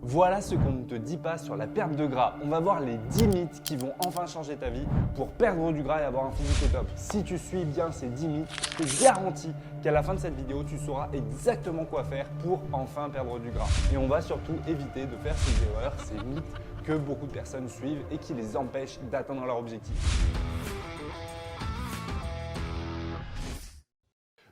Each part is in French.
Voilà ce qu'on ne te dit pas sur la perte de gras. On va voir les 10 mythes qui vont enfin changer ta vie pour perdre du gras et avoir un physique au top. Si tu suis bien ces 10 mythes, je te garantis qu'à la fin de cette vidéo, tu sauras exactement quoi faire pour enfin perdre du gras. Et on va surtout éviter de faire ces erreurs, ces mythes que beaucoup de personnes suivent et qui les empêchent d'atteindre leur objectif.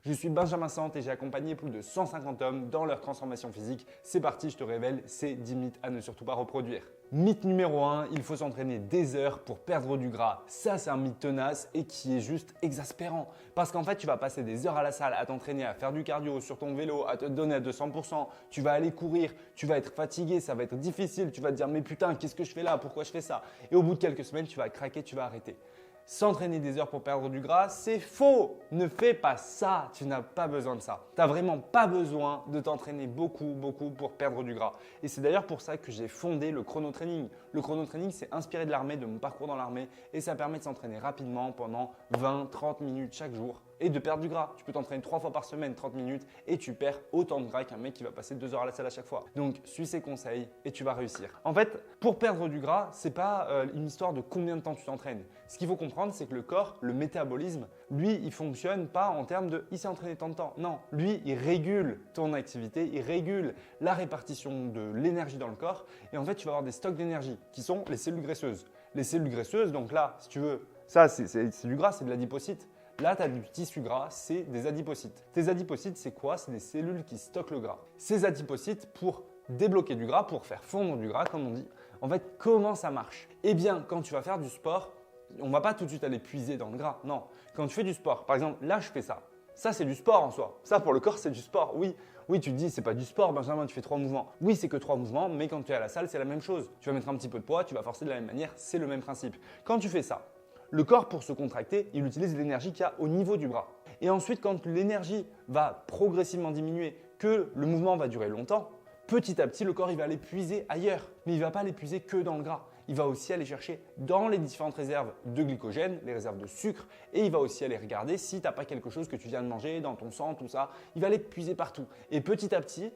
Je suis Benjamin Sant et j'ai accompagné plus de 150 hommes dans leur transformation physique. C'est parti, je te révèle ces 10 mythes à ne surtout pas reproduire. Mythe numéro 1, il faut s'entraîner des heures pour perdre du gras. Ça, c'est un mythe tenace et qui est juste exaspérant. Parce qu'en fait, tu vas passer des heures à la salle à t'entraîner, à faire du cardio sur ton vélo, à te donner à 200%. Tu vas aller courir, tu vas être fatigué, ça va être difficile. Tu vas te dire, mais putain, qu'est-ce que je fais là? Pourquoi je fais ça? Et au bout de quelques semaines, tu vas craquer, tu vas arrêter. S'entraîner des heures pour perdre du gras, c'est faux. Ne fais pas ça. Tu n'as pas besoin de ça. Tu n'as vraiment pas besoin de t'entraîner beaucoup pour perdre du gras. Et c'est d'ailleurs pour ça que j'ai fondé le chrono-training. Le chrono-training, c'est inspiré de l'armée, de mon parcours dans l'armée et ça permet de s'entraîner rapidement pendant 20-30 minutes chaque jour et de perdre du gras. Tu peux t'entraîner 3 fois par semaine, 30 minutes et tu perds autant de gras qu'un mec qui va passer 2 heures à la salle à chaque fois. Donc, suis ces conseils et tu vas réussir. En fait, pour perdre du gras, ce n'est pas une histoire de combien de temps tu t'entraînes. Ce qu'il faut comprendre, c'est que le corps, le métabolisme, lui, il ne fonctionne pas en termes de « il s'est entraîné tant de temps ». Non, lui, il régule ton activité, il régule la répartition de l'énergie dans le corps et en fait, tu vas avoir des stocks d'énergie qui sont les cellules graisseuses. Les cellules graisseuses, donc là, si tu veux, ça, c'est du gras, c'est de l'adipocyte. Là, tu as du tissu gras, c'est des adipocytes. Tes adipocytes, c'est quoi? C'est des cellules qui stockent le gras. Ces adipocytes, pour débloquer du gras, pour faire fondre du gras, comme on dit, en fait, comment ça marche? Eh bien, quand tu vas faire du sport, on ne va pas tout de suite aller puiser dans le gras. Non, quand tu fais du sport, par exemple, là, je fais ça. Ça, c'est du sport en soi. Ça, pour le corps, c'est du sport. Oui, tu te dis, c'est pas du sport, Benjamin, tu fais 3 mouvements. Oui, c'est que 3 mouvements, mais quand tu es à la salle, c'est la même chose. Tu vas mettre un petit peu de poids, tu vas forcer de la même manière, c'est le même principe. Quand tu fais ça, le corps, pour se contracter, il utilise l'énergie qu'il y a au niveau du bras. Et ensuite, quand l'énergie va progressivement diminuer, que le mouvement va durer longtemps, petit à petit, le corps il va aller puiser ailleurs. Mais il ne va pas aller puiser que dans le gras. Il va aussi aller chercher dans les différentes réserves de glycogène, les réserves de sucre, et il va aussi aller regarder si tu n'as pas quelque chose que tu viens de manger dans ton sang, tout ça. Il va aller puiser partout. Et petit à petit,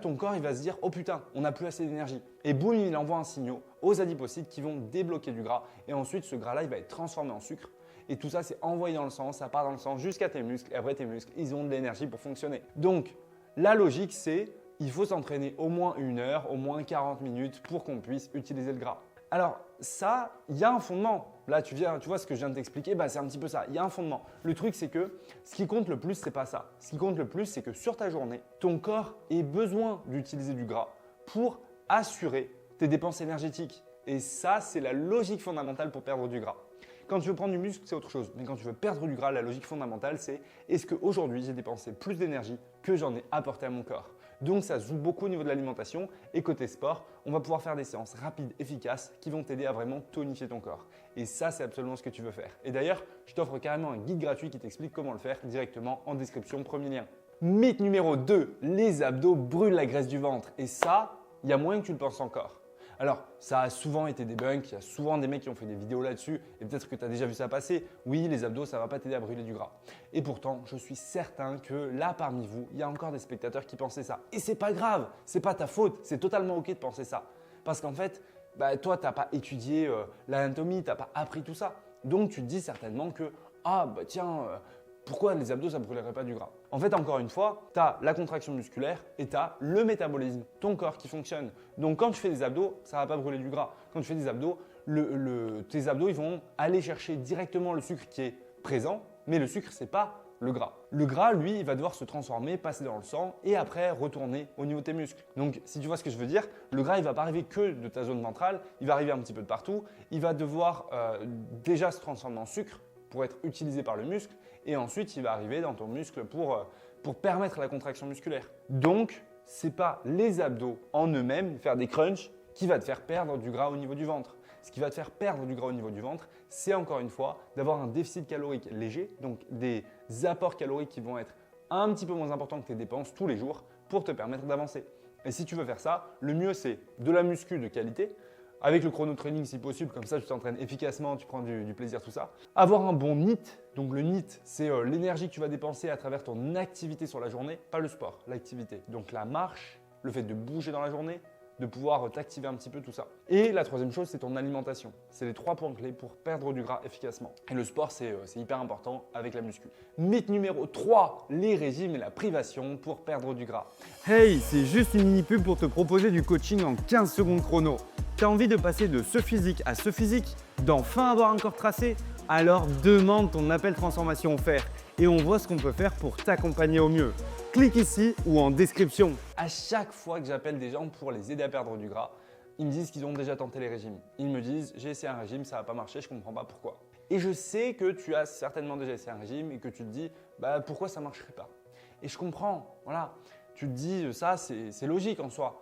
ton corps il va se dire « Oh putain, on n'a plus assez d'énergie ». Et boum, il envoie un signal aux adipocytes qui vont débloquer du gras. Et ensuite, ce gras-là, il va être transformé en sucre. Et tout ça, c'est envoyé dans le sang, ça part dans le sang jusqu'à tes muscles. Et après, tes muscles, ils ont de l'énergie pour fonctionner. Donc, la logique, c'est il faut s'entraîner au moins 1 heure, au moins 40 minutes pour qu'on puisse utiliser le gras. Alors ça, il y a un fondement. Là, tu vois ce que je viens de t'expliquer, c'est un petit peu ça. Il y a un fondement. Le truc, c'est que ce qui compte le plus, ce n'est pas ça. Ce qui compte le plus, c'est que sur ta journée, ton corps ait besoin d'utiliser du gras pour assurer tes dépenses énergétiques. Et ça, c'est la logique fondamentale pour perdre du gras. Quand tu veux prendre du muscle, c'est autre chose. Mais quand tu veux perdre du gras, la logique fondamentale, c'est est-ce qu'aujourd'hui, j'ai dépensé plus d'énergie que j'en ai apporté à mon corps? Donc, ça se joue beaucoup au niveau de l'alimentation. Et côté sport, on va pouvoir faire des séances rapides, efficaces, qui vont t'aider à vraiment tonifier ton corps. Et ça, c'est absolument ce que tu veux faire. Et d'ailleurs, je t'offre carrément un guide gratuit qui t'explique comment le faire directement en description, premier lien. Mythe numéro 2, les abdos brûlent la graisse du ventre. Et ça, il y a moins que tu le penses encore. Alors, ça a souvent été débunk, il y a souvent des mecs qui ont fait des vidéos là-dessus et peut-être que tu as déjà vu ça passer. Oui, les abdos, ça ne va pas t'aider à brûler du gras. Et pourtant, je suis certain que là, parmi vous, il y a encore des spectateurs qui pensaient ça. Et c'est pas grave, c'est pas ta faute, c'est totalement OK de penser ça. Parce qu'en fait, toi, tu n'as pas étudié l'anatomie, tu n'as pas appris tout ça. Donc, tu te dis certainement que, pourquoi les abdos, ça ne brûlerait pas du gras? En fait, encore une fois, tu as la contraction musculaire et tu as le métabolisme, ton corps qui fonctionne. Donc, quand tu fais des abdos, ça ne va pas brûler du gras. Quand tu fais des abdos, tes abdos ils vont aller chercher directement le sucre qui est présent, mais le sucre, ce n'est pas le gras. Le gras, lui, il va devoir se transformer, passer dans le sang et après retourner au niveau de tes muscles. Donc, si tu vois ce que je veux dire, le gras, il ne va pas arriver que de ta zone ventrale, il va arriver un petit peu de partout. Il va devoir déjà se transformer en sucre pour être utilisé par le muscle et ensuite il va arriver dans ton muscle pour permettre la contraction musculaire. Donc, ce n'est pas les abdos en eux-mêmes, faire des crunchs, qui va te faire perdre du gras au niveau du ventre. Ce qui va te faire perdre du gras au niveau du ventre, c'est encore une fois d'avoir un déficit calorique léger, donc des apports caloriques qui vont être un petit peu moins importants que tes dépenses tous les jours pour te permettre d'avancer. Et si tu veux faire ça, le mieux c'est de la muscu de qualité, avec le chrono-training si possible, comme ça tu t'entraînes efficacement, tu prends du plaisir, tout ça. Avoir un bon NEAT, donc le NEAT, c'est l'énergie que tu vas dépenser à travers ton activité sur la journée, pas le sport, l'activité. Donc la marche, le fait de bouger dans la journée, de pouvoir t'activer un petit peu tout ça. Et la troisième chose, c'est ton alimentation. C'est les 3 points clés pour perdre du gras efficacement. Et le sport, c'est hyper important avec la muscu. Mythe numéro 3, les régimes et la privation pour perdre du gras. Hey, c'est juste une mini pub pour te proposer du coaching en 15 secondes chrono. T'as envie de passer de ce physique à ce physique, d'enfin avoir un corps tracé? Alors demande ton appel transformation offert et on voit ce qu'on peut faire pour t'accompagner au mieux. Clique ici ou en description. À chaque fois que j'appelle des gens pour les aider à perdre du gras, ils me disent qu'ils ont déjà tenté les régimes. Ils me disent j'ai essayé un régime, ça n'a pas marché, je ne comprends pas pourquoi. Et je sais que tu as certainement déjà essayé un régime et que tu te dis pourquoi ça ne marcherait pas. Et je comprends, voilà. Tu te dis ça c'est logique en soi.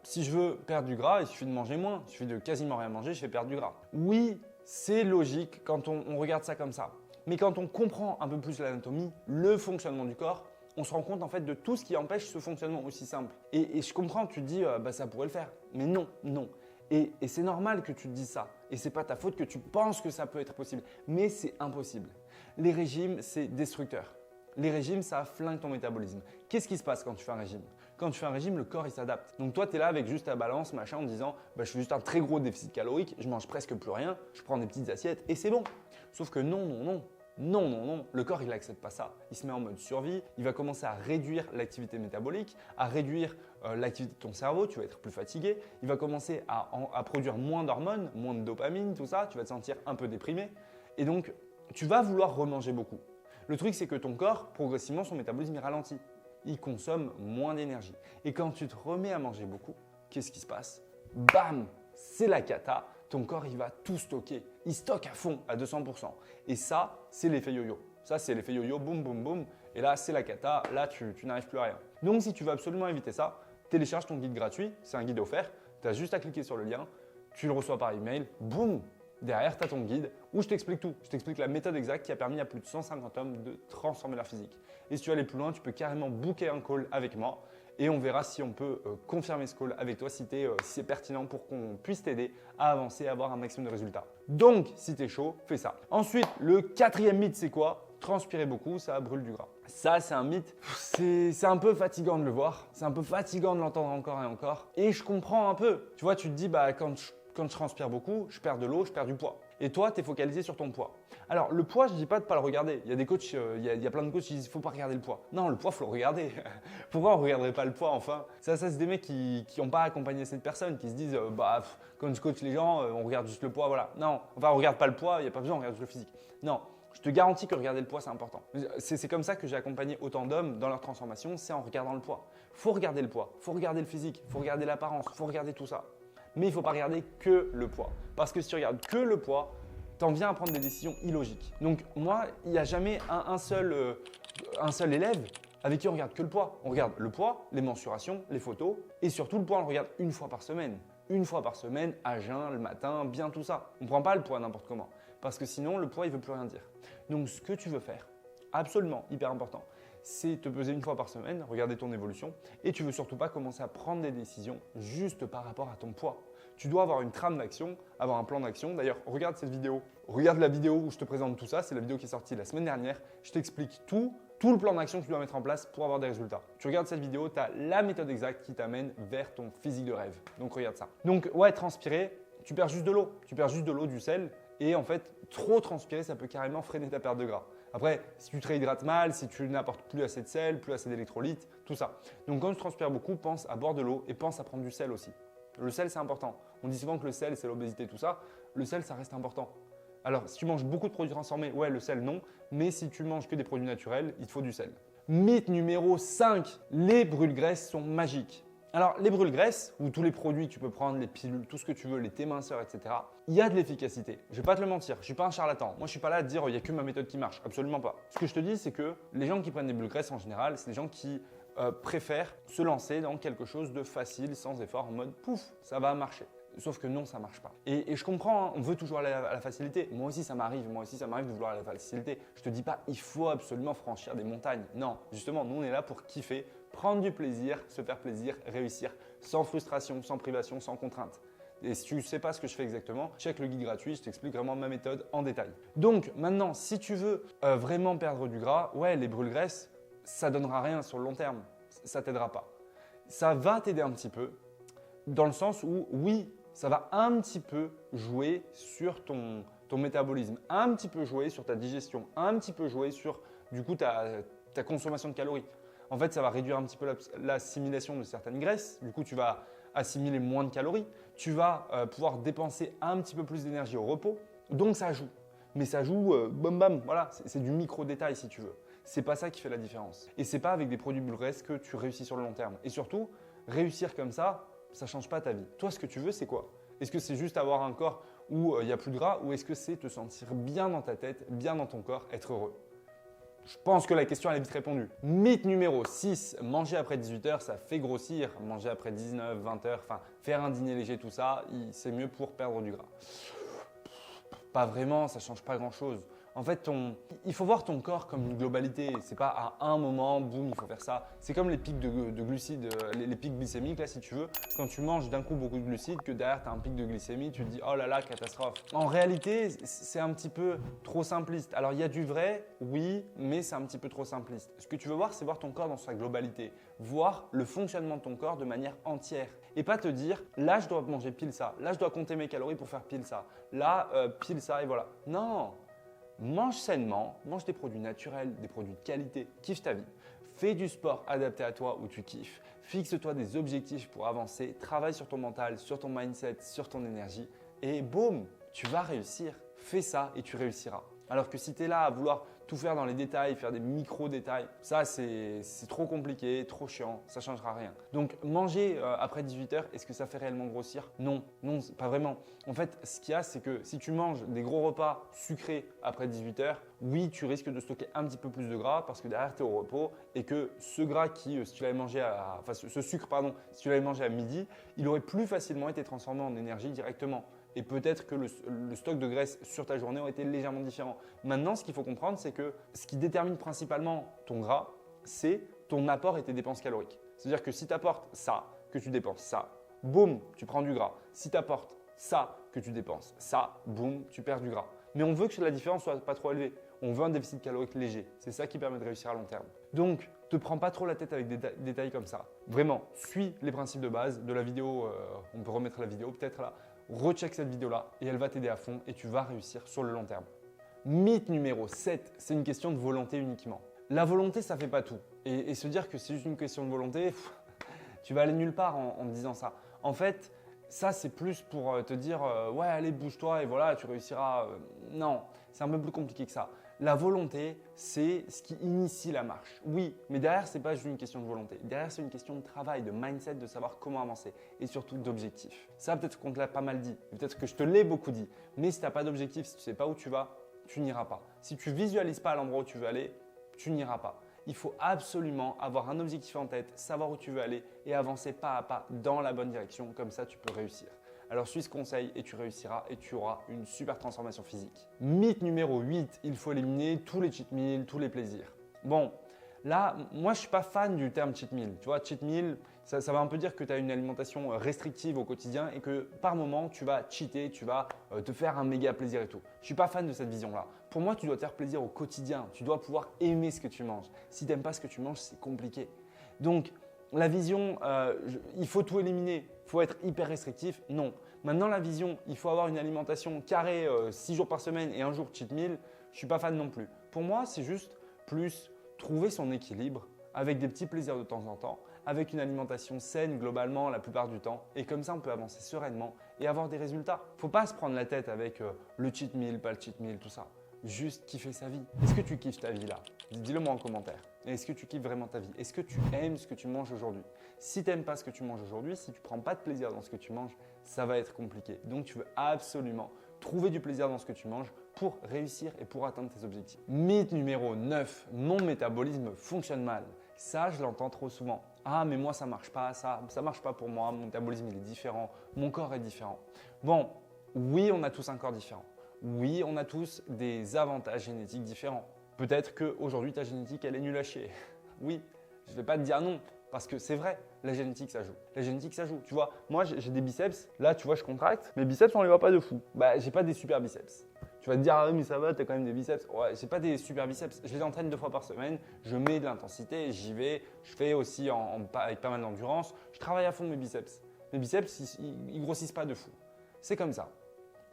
Si je veux perdre du gras, il suffit de manger moins, il suffit de quasiment rien manger, je fais perdre du gras. Oui, c'est logique quand on regarde ça comme ça. Mais quand on comprend un peu plus l'anatomie, le fonctionnement du corps, on se rend compte en fait de tout ce qui empêche ce fonctionnement aussi simple. Et je comprends, tu te dis ça pourrait le faire. Mais non, non. Et c'est normal que tu te dises ça. Et c'est pas ta faute que tu penses que ça peut être possible. Mais c'est impossible. Les régimes, c'est destructeur. Les régimes, ça flingue ton métabolisme. Qu'est-ce qui se passe quand tu fais un régime? Quand tu fais un régime, le corps il s'adapte. Donc toi, tu es là avec juste ta balance, machin, en disant je fais juste un très gros déficit calorique, je mange presque plus rien, je prends des petites assiettes et c'est bon. Sauf que non, non, non. Non, non, non, le corps il n'accepte pas ça. Il se met en mode survie, il va commencer à réduire l'activité métabolique, à réduire l'activité de ton cerveau, tu vas être plus fatigué, il va commencer à produire moins d'hormones, moins de dopamine, tout ça, tu vas te sentir un peu déprimé et donc tu vas vouloir remanger beaucoup. Le truc c'est que ton corps, progressivement, son métabolisme est ralenti, il consomme moins d'énergie. Et quand tu te remets à manger beaucoup, qu'est-ce qui se passe? Bam! C'est la cata. Ton corps, il va tout stocker. Il stocke à fond, à 200%. Et ça, c'est l'effet yo-yo. Ça, c'est l'effet yo-yo, boum, boum, boum. Et là, c'est la cata. Là, tu n'arrives plus à rien. Donc, si tu veux absolument éviter ça, télécharge ton guide gratuit. C'est un guide offert. Tu as juste à cliquer sur le lien. Tu le reçois par email. Boum! Derrière, tu as ton guide où je t'explique tout. Je t'explique la méthode exacte qui a permis à plus de 150 hommes de transformer leur physique. Et si tu veux aller plus loin, tu peux carrément booker un call avec moi. Et on verra si on peut confirmer ce call avec toi, si c'est pertinent pour qu'on puisse t'aider à avancer, à avoir un maximum de résultats. Donc, si tu es chaud, fais ça. Ensuite, le 4e mythe, c'est quoi? Transpirer beaucoup, ça brûle du gras. Ça, c'est un mythe. C'est un peu fatigant de le voir. C'est un peu fatigant de l'entendre encore et encore. Et je comprends un peu. Tu vois, tu te dis, quand je transpire beaucoup, je perds de l'eau, je perds du poids. Et toi, tu es focalisé sur ton poids. Alors, le poids, je ne dis pas de ne pas le regarder. Il y a des coachs, il y a plein de coachs qui disent qu'il ne faut pas regarder le poids. Non, le poids, il faut le regarder. Pourquoi on ne regarderait pas le poids enfin? Ça c'est des mecs qui n'ont pas accompagné cette personne, qui se disent quand je coach les gens, on regarde juste le poids, voilà. Non, enfin, on ne regarde pas le poids, il n'y a pas besoin, on regarde juste le physique. Non, je te garantis que regarder le poids, c'est important. C'est comme ça que j'ai accompagné autant d'hommes dans leur transformation, c'est en regardant le poids. Il faut regarder le poids, il faut regarder le physique, il faut regarder l'apparence, il faut regarder tout ça. Mais il ne faut pas regarder que le poids. Parce que si tu regardes que le poids, tu en viens à prendre des décisions illogiques. Donc moi, il n'y a jamais un seul élève avec qui on regarde que le poids. On regarde le poids, les mensurations, les photos et surtout le poids, on le regarde une fois par semaine. Une fois par semaine, à jeun, le matin, bien tout ça. On ne prend pas le poids n'importe comment parce que sinon le poids, il ne veut plus rien dire. Donc ce que tu veux faire, absolument, hyper important, c'est te peser une fois par semaine, regarder ton évolution et tu ne veux surtout pas commencer à prendre des décisions juste par rapport à ton poids. Tu dois avoir une trame d'action, avoir un plan d'action. D'ailleurs, regarde cette vidéo. Regarde la vidéo où je te présente tout ça. C'est la vidéo qui est sortie la semaine dernière. Je t'explique tout le plan d'action que tu dois mettre en place pour avoir des résultats. Tu regardes cette vidéo, tu as la méthode exacte qui t'amène vers ton physique de rêve. Donc, regarde ça. Donc, ouais, transpirer, tu perds juste de l'eau. Tu perds juste de l'eau, du sel. Et en fait, trop transpirer, ça peut carrément freiner ta perte de gras. Après, si tu te réhydrates mal, si tu n'apportes plus assez de sel, plus assez d'électrolytes, tout ça. Donc, quand tu transpires beaucoup, pense à boire de l'eau et pense à prendre du sel aussi. Le sel, c'est important. On dit souvent que le sel, c'est l'obésité, tout ça. Le sel, ça reste important. Alors, si tu manges beaucoup de produits transformés, ouais, le sel, non. Mais si tu manges que des produits naturels, il te faut du sel. Mythe numéro 5, les brûle-graisses sont magiques. Alors, les brûle-graisses, ou tous les produits que tu peux prendre, les pilules, tout ce que tu veux, les thés minceurs, etc., il y a de l'efficacité. Je ne vais pas te le mentir, je ne suis pas un charlatan. Moi, je ne suis pas là à te dire il n'y a que ma méthode qui marche. Absolument pas. Ce que je te dis, c'est que les gens qui prennent des brûle-graisses en général, c'est des gens qui préfèrent se lancer dans quelque chose de facile, sans effort, en mode pouf, ça va marcher. Sauf que non, ça ne marche pas. Et je comprends, hein, on veut toujours aller à la facilité. Moi aussi, ça m'arrive de vouloir aller à la facilité. Je ne te dis pas, il faut absolument franchir des montagnes. Non, justement, nous, on est là pour kiffer, prendre du plaisir, se faire plaisir, réussir, sans frustration, sans privation, sans contrainte. Et si tu ne sais pas ce que je fais exactement, check le guide gratuit, je t'explique vraiment ma méthode en détail. Donc maintenant, si tu veux vraiment perdre du gras, ouais, les brûle-graisses, ça ne donnera rien sur le long terme. Ça ne t'aidera pas. Ça va t'aider un petit peu, dans le sens où, oui, ça va un petit peu jouer sur ton métabolisme, un petit peu jouer sur ta digestion, un petit peu jouer sur du coup ta consommation de calories. En fait, ça va réduire un petit peu l'assimilation de certaines graisses. Du coup, tu vas assimiler moins de calories. Tu vas pouvoir dépenser un petit peu plus d'énergie au repos. Donc, ça joue. Mais ça joue bam bam. Voilà, c'est du micro-détail si tu veux. C'est pas ça qui fait la différence. Et c'est pas avec des produits Bulgres que tu réussis sur le long terme. Et surtout, réussir comme ça ne change pas ta vie. Toi, ce que tu veux, c'est quoi? Est-ce que c'est juste avoir un corps où il n'y a plus de gras ou est-ce que c'est te sentir bien dans ta tête, bien dans ton corps, être heureux? Je pense que la question elle est vite répondue. Mythe numéro 6, manger après 18h, ça fait grossir. Manger après 19, 20h, enfin faire un dîner léger, tout ça, c'est mieux pour perdre du gras. Pas vraiment, ça ne change pas grand-chose. En fait, il faut voir ton corps comme une globalité. C'est pas à un moment, boum, il faut faire ça. C'est comme les pics de glucides, les pics glycémiques, là, si tu veux. Quand tu manges d'un coup beaucoup de glucides, que derrière, tu as un pic de glycémie, tu te dis, oh là là, catastrophe. En réalité, c'est un petit peu trop simpliste. Alors, il y a du vrai, oui, mais c'est un petit peu trop simpliste. Ce que tu veux voir, c'est voir ton corps dans sa globalité. Voir le fonctionnement de ton corps de manière entière. Et pas te dire, là, je dois manger pile ça. Là, je dois compter mes calories pour faire pile ça. Là, pile ça, et voilà. Non! Mange sainement, mange des produits naturels, des produits de qualité, kiffe ta vie. Fais du sport adapté à toi où tu kiffes. Fixe-toi des objectifs pour avancer. Travaille sur ton mental, sur ton mindset, sur ton énergie. Et boum, tu vas réussir. Fais ça et tu réussiras. Alors que si tu es là à vouloir tout faire dans les détails, faire des micro-détails, ça c'est trop compliqué, trop chiant, ça ne changera rien. Donc manger après 18h, est-ce que ça fait réellement grossir? Non, non, pas vraiment. En fait, ce qu'il y a, c'est que si tu manges des gros repas sucrés après 18h, oui, tu risques de stocker un petit peu plus de gras parce que derrière tu es au repos et que ce gras qui, si tu l'avais mangé ce sucre, pardon, si tu l'avais mangé à midi, il aurait plus facilement été transformé en énergie directement. Et peut-être que le stock de graisse sur ta journée aurait été légèrement différent. Maintenant, ce qu'il faut comprendre, c'est que ce qui détermine principalement ton gras, c'est ton apport et tes dépenses caloriques. C'est-à-dire que si tu apportes ça, que tu dépenses ça, boum, tu prends du gras. Si tu apportes ça, que tu dépenses ça, boum, tu perds du gras. Mais on veut que la différence soit pas trop élevée. On veut un déficit calorique léger. C'est ça qui permet de réussir à long terme. Donc, te prends pas trop la tête avec des détails comme ça. Vraiment, suis les principes de base de la vidéo. On peut remettre la vidéo peut-être là. Recheck cette vidéo-là et elle va t'aider à fond et tu vas réussir sur le long terme. Mythe numéro 7, c'est une question de volonté uniquement. La volonté, ça ne fait pas tout. Et se dire que c'est juste une question de volonté, tu vas aller nulle part en te disant ça. En fait, ça, c'est plus pour te dire ouais, allez, bouge-toi et voilà, tu réussiras. Non, c'est un peu plus compliqué que ça. La volonté, c'est ce qui initie la marche. Oui, mais derrière, ce n'est pas juste une question de volonté. Derrière, c'est une question de travail, de mindset, de savoir comment avancer et surtout d'objectif. Ça, peut-être qu'on te l'a pas mal dit, peut-être que je te l'ai beaucoup dit. Mais si tu n'as pas d'objectif, si tu ne sais pas où tu vas, tu n'iras pas. Si tu ne visualises pas à l'endroit où tu veux aller, tu n'iras pas. Il faut absolument avoir un objectif en tête, savoir où tu veux aller et avancer pas à pas dans la bonne direction. Comme ça, tu peux réussir. Alors suis ce conseil et tu réussiras et tu auras une super transformation physique. Mythe numéro 8, il faut éliminer tous les cheat meals, tous les plaisirs. Bon, là, moi je ne suis pas fan du terme cheat meal. Tu vois, cheat meal, ça va un peu dire que tu as une alimentation restrictive au quotidien et que par moment tu vas cheater, tu vas te faire un méga plaisir et tout. Je ne suis pas fan de cette vision-là. Pour moi, tu dois te faire plaisir au quotidien. Tu dois pouvoir aimer ce que tu manges. Si tu n'aimes pas ce que tu manges, c'est compliqué. Donc, la vision, il faut tout éliminer, il faut être hyper restrictif, non. Maintenant, la vision, il faut avoir une alimentation carrée 6 jours par semaine et un jour cheat meal, je ne suis pas fan non plus. Pour moi, c'est juste plus trouver son équilibre avec des petits plaisirs de temps en temps, avec une alimentation saine globalement la plupart du temps. Et comme ça, on peut avancer sereinement et avoir des résultats. Il ne faut pas se prendre la tête avec le cheat meal, pas le cheat meal, tout ça. Juste kiffer sa vie. Est-ce que tu kiffes ta vie là? Dis-le moi en commentaire. Est-ce que tu kiffes vraiment ta vie? Est-ce que tu aimes ce que tu manges aujourd'hui? Si tu n'aimes pas ce que tu manges aujourd'hui, si tu ne prends pas de plaisir dans ce que tu manges, ça va être compliqué. Donc, tu veux absolument trouver du plaisir dans ce que tu manges pour réussir et pour atteindre tes objectifs. Mythe numéro 9, mon métabolisme fonctionne mal. Ça, je l'entends trop souvent. Ah, mais moi, ça ne marche pas, ça ne marche pas pour moi, mon métabolisme il est différent, mon corps est différent. Bon, oui, on a tous un corps différent. Oui, on a tous des avantages génétiques différents. Peut-être qu'aujourd'hui, ta génétique, elle est nulle à chier. Oui, je ne vais pas te dire non, parce que c'est vrai, la génétique, ça joue. La génétique, ça joue. Tu vois, moi, j'ai des biceps. Là, tu vois, je contracte. Mes biceps, on ne les voit pas de fou. Bah, j'ai pas des super biceps. Tu vas te dire, ah oui, mais ça va, tu as quand même des biceps. Ouais, j'ai pas des super biceps. Je les entraîne 2 fois par semaine. Je mets de l'intensité, j'y vais. Je fais aussi avec pas mal d'endurance. Je travaille à fond mes biceps. Mes biceps, ils grossissent pas de fou. C'est comme ça.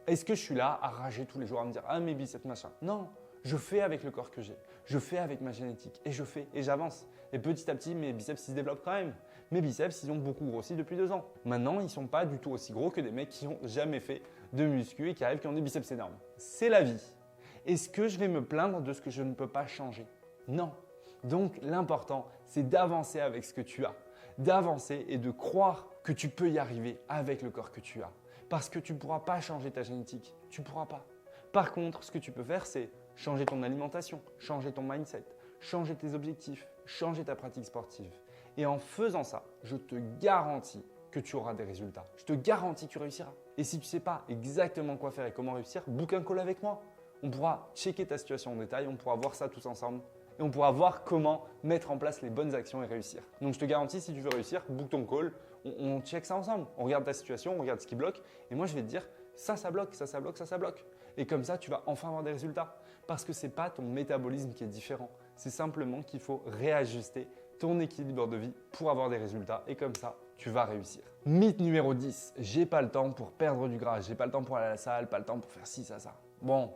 Est-ce que je suis là à rager tous les jours, à me dire « Ah, mes biceps, machin ?» Non, je fais avec le corps que j'ai. Je fais avec ma génétique. Et je fais et j'avance. Et petit à petit, mes biceps, ils se développent quand même. Mes biceps, ils ont beaucoup grossi depuis 2 ans. Maintenant, ils ne sont pas du tout aussi gros que des mecs qui n'ont jamais fait de muscu et qui arrivent, qui ont des biceps énormes. C'est la vie. Est-ce que je vais me plaindre de ce que je ne peux pas changer? Non. Donc, l'important, c'est d'avancer avec ce que tu as. D'avancer et de croire que tu peux y arriver avec le corps que tu as. Parce que tu ne pourras pas changer ta génétique. Tu ne pourras pas. Par contre, ce que tu peux faire, c'est changer ton alimentation, changer ton mindset, changer tes objectifs, changer ta pratique sportive. Et en faisant ça, je te garantis que tu auras des résultats. Je te garantis que tu réussiras. Et si tu ne sais pas exactement quoi faire et comment réussir, book un call avec moi. On pourra checker ta situation en détail, on pourra voir ça tous ensemble et on pourra voir comment mettre en place les bonnes actions et réussir. Donc je te garantis, si tu veux réussir, book ton call, on check ça ensemble. On regarde ta situation, on regarde ce qui bloque et moi je vais te dire ça bloque, ça bloque, ça bloque. Et comme ça, tu vas enfin avoir des résultats parce que ce n'est pas ton métabolisme qui est différent. C'est simplement qu'il faut réajuster ton équilibre de vie pour avoir des résultats et comme ça, tu vas réussir. Mythe numéro 10, j'ai pas le temps pour perdre du gras, j'ai pas le temps pour aller à la salle, pas le temps pour faire ci, ça. Bon,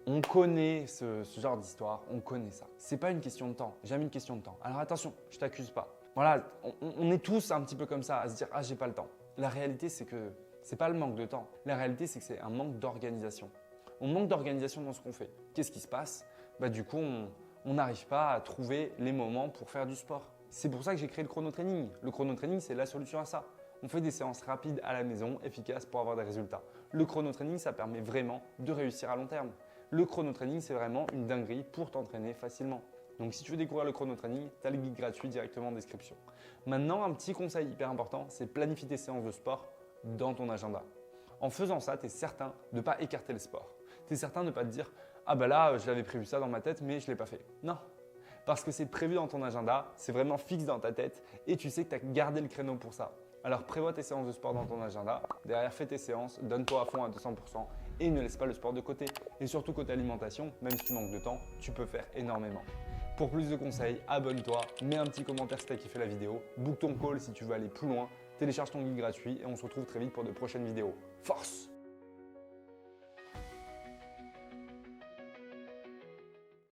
on connaît ce genre d'histoire, on connaît ça. C'est pas une question de temps, jamais une question de temps. Alors attention, je t'accuse pas. Voilà, on est tous un petit peu comme ça à se dire « Ah, j'ai pas le temps ». La réalité, c'est que c'est pas le manque de temps. La réalité, c'est que c'est un manque d'organisation. On manque d'organisation dans ce qu'on fait. Qu'est-ce qui se passe? Du coup, on n'arrive pas à trouver les moments pour faire du sport. C'est pour ça que j'ai créé le chrono-training. Le chrono-training, c'est la solution à ça. On fait des séances rapides à la maison, efficaces pour avoir des résultats. Le chrono-training, ça permet vraiment de réussir à long terme. Le chrono-training, c'est vraiment une dinguerie pour t'entraîner facilement. Donc, si tu veux découvrir le chrono-training, tu as le guide gratuit directement en description. Maintenant, un petit conseil hyper important, c'est planifier tes séances de sport dans ton agenda. En faisant ça, tu es certain de ne pas écarter le sport. Tu es certain de ne pas te dire « Ah là, je l'avais prévu ça dans ma tête, mais je ne l'ai pas fait. » Non, parce que c'est prévu dans ton agenda, c'est vraiment fixe dans ta tête et tu sais que tu as gardé le créneau pour ça. Alors prévois tes séances de sport dans ton agenda, derrière fais tes séances, donne-toi à fond à 200% et ne laisse pas le sport de côté. Et surtout côté alimentation, même si tu manques de temps, tu peux faire énormément. Pour plus de conseils, abonne-toi, mets un petit commentaire si tu as kiffé la vidéo, book ton call si tu veux aller plus loin, télécharge ton guide gratuit et on se retrouve très vite pour de prochaines vidéos. Force!